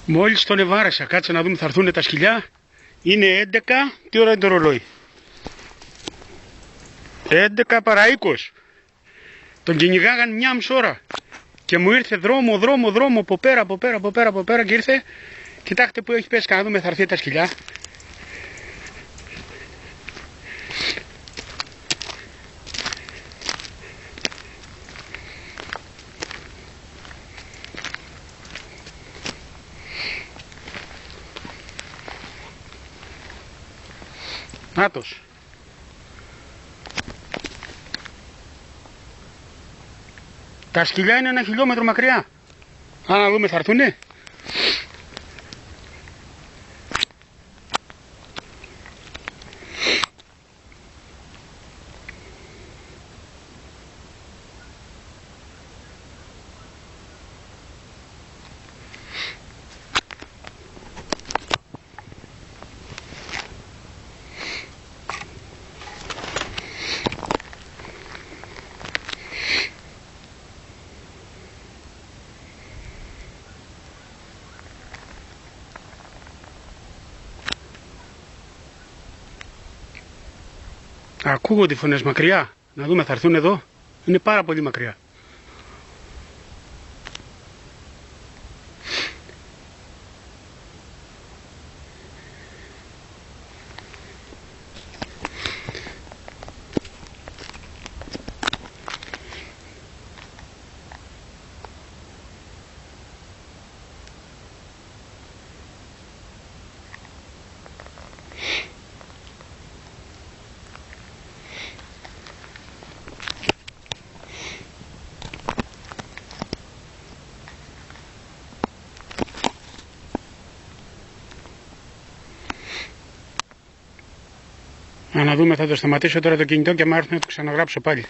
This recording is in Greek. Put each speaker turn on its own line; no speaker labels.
Μόλις τον εβάρασα, κάτσε να δούμε, θα έρθουν τα σκυλιά. Είναι 11, τι ώρα είναι το ρολόι? 11 παρά 20. Τον κυνηγάγαν μια μισή ώρα. Και μου ήρθε δρόμο από πέρα και ήρθε. Κοιτάξτε που έχει πέσει, να δούμε, θα έρθει τα σκυλιά. Νάτος. Τα σκυλιά είναι 1 χιλιόμετρο μακριά. Να δούμε, θα έρθουνε. Ακούγονται οι φωνές μακριά. Να δούμε, θα έρθουν εδώ. Είναι πάρα πολύ μακριά. Να δούμε, θα το σταματήσω τώρα το κινητό και άμα έρθουν να το ξαναγράψω πάλι.